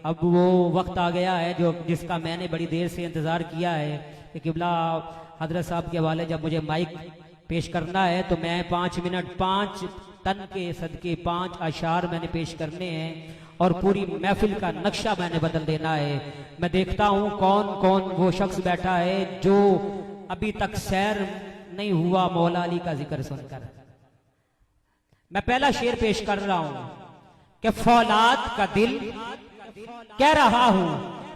اب وہ وقت آ گیا ہے جس کا میں نے بڑی دیر سے انتظار کیا ہے کہ قبلہ حضرت صاحب کے حوالے جب مجھے مائک پیش کرنا ہے تو میں 5 منٹ 5 تن کے صدقے 5 اشعار میں نے پیش کرنے ہیں اور پوری محفل کا نقشہ میں نے بدل دینا ہے. میں دیکھتا ہوں کون کون وہ شخص بیٹھا ہے جو ابھی تک سیر نہیں ہوا مولا علی کا ذکر سن کر. میں پہلا شعر پیش کر رہا ہوں کہ فولاد کا دل کہہ رہا ہوں،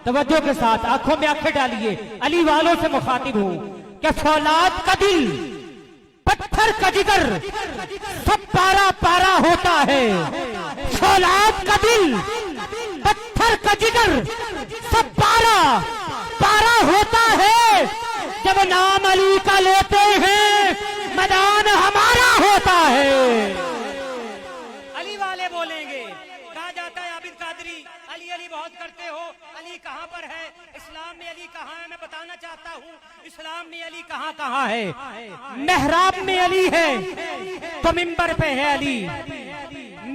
توجہ کے ساتھ آنکھوں میں آنکھیں ڈالیے، علی والوں سے مخاطب ہوں کہ فولاد کا دل پتھر کا جگر سب پارا پارا ہوتا ہے. فولاد کا دل پتھر کا جگر سب پارا پارا ہوتا ہے. جب نام علی کا لیتے ہیں میدان ہمارا ہوتا ہے. علی والے بولیں گے. کہا جاتا ہے عابد قادری علی علی بہت کرتے ہو، علی کہاں پر ہے؟ اسلام میں علی کہاں ہے؟ میں بتانا چاہتا ہوں اسلام میں علی کہاں کہاں ہے. محراب میں علی ہے تو منبر پہ ہے علی.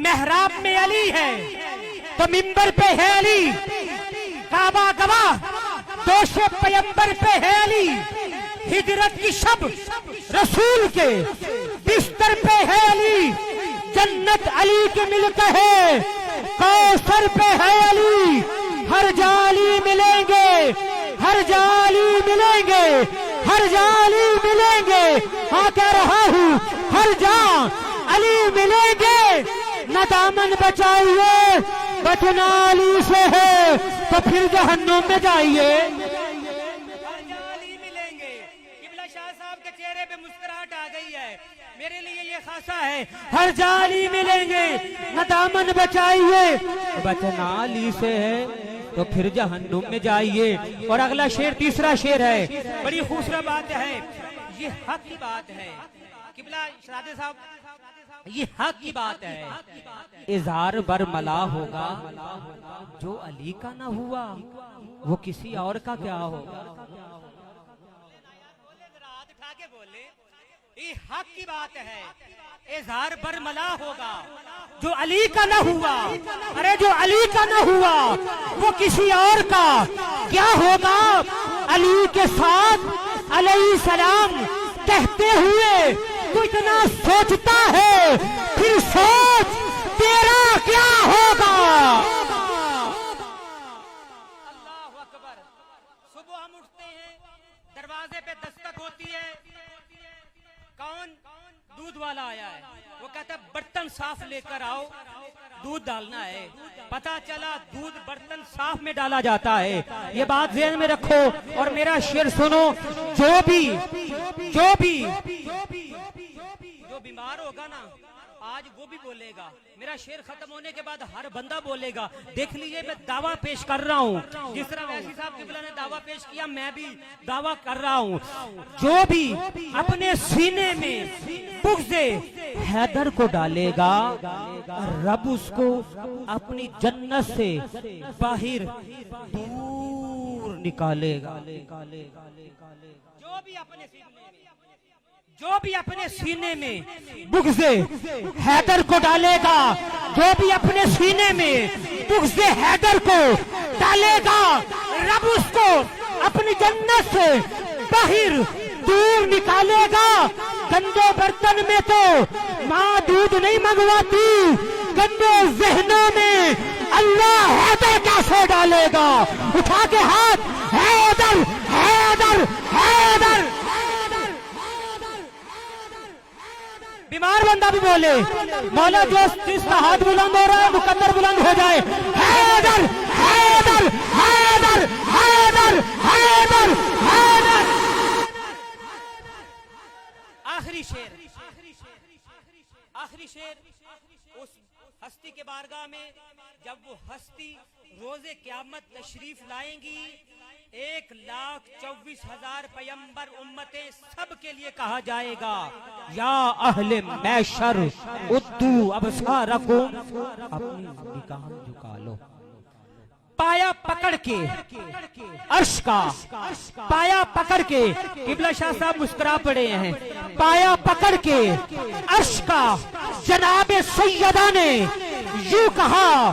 محراب میں علی ہے تو منبر پہ ہے علی. کعبہ گواہ دوش پیمبر پہ ہے علی. ہجرت کی شب رسول کے بستر پہ ہے علی. جنت علی کے ملک ہے، کوثر پہ ہے علی. ہر جالی ملیں گے، ہر جالی ملیں گے، ہر جالی ملیں گے. ہاں کہہ رہا ہوں ہر جان علی ملیں گے. نہ دامن بچائیے بچنا علی سے ہے تو پھر جہنم میں جائیے. شاہ صاحب کے چہرے پہ مسکراہٹ آ گئی ہے. میرے لیے یہ خاصا ہے. ہر جالی ملیں گے نہ دامن بچائیے بچنا علی سے ہے تو پھر جہنم میں جائیے. اور اگلا شعر تیسرا شعر ہے. بڑی خوبصورت بات ہے، یہ حق کی بات ہے. قبلہ شہزادے صاحب یہ حق کی بات ہے. اظہار برملا ہوگا جو علی کا نہ ہوا وہ کسی اور کا کیا ہوگا. یہ حق کی بات ہے. اظہار برملا ہوگا جو علی کا نہ ہوا. ارے جو علی کا نہ ہوا وہ کسی اور کا کیا ہوگا. علی کے ساتھ علیہ السلام کہتے ہوئے تو اتنا سوچتا ہے، پھر سوچ تیرا کیا ہوگا. اللہ اکبر. صبح ہم اٹھتے ہیں، دروازے پہ دستک ہوتی ہے. کون؟ دودھ والا آیا ہے. وہ کہتا ہے برتن صاف لے کر آؤ، دودھ ڈالنا ہے. پتا چلا دودھ برتن صاف میں ڈالا جاتا ہے. یہ بات ذہن میں رکھو اور میرا شعر سنو. جو بیمار ہوگا نا آج وہ بھی بولے گا. میرا شعر ختم ہونے کے بعد ہر بندہ بولے گا. دیکھ لیجئے میں دعویٰ پیش کر رہا ہوں. جس طرح ویسی صاحب قبلہ نے دعویٰ پیش کیا میں بھی دعویٰ کر رہا ہوں. جو بھی اپنے سینے میں بغض حیدر کو ڈالے گا رب اس کو اپنی جنت سے باہر دور نکالے گا. جو بھی اپنے سینے میں بغض حیدر کو ڈالے گا، جو بھی اپنے سینے میں بغض حیدر کو ڈالے گا رب اس کو اپنی جنت سے باہر دور نکالے گا. گندے برتن میں تو ماں دودھ نہیں منگواتی، گندے ذہنوں میں اللہ حیدر کیسے ڈالے گا. اٹھا کے ہاتھ حیدر حیدر حیدر. بیمار بندہ بھی بولے مولا جس کا ہاتھ بلند ہو رہا ہے مقدر بلند ہو جائے. حیدر حیدر حیدر حیدر حیدر حیدر. آخری شعر اس ہستی کے بارگاہ میں جب وہ ہستی روز قیامت تشریف لائیں گی 1,24,000 پیمبر امتیں سب کے لیے کہا جائے گا یا اہل محشر ادو ابصارکم اپنی نگاہ جھکا لو. پایا پکڑ کے عرش کا، پایا پکڑ کے قبلہ شاہ صاحب مسکرا پڑے ہیں. پایا پکڑ کے عرش کا جناب سیدہ نے یوں کہا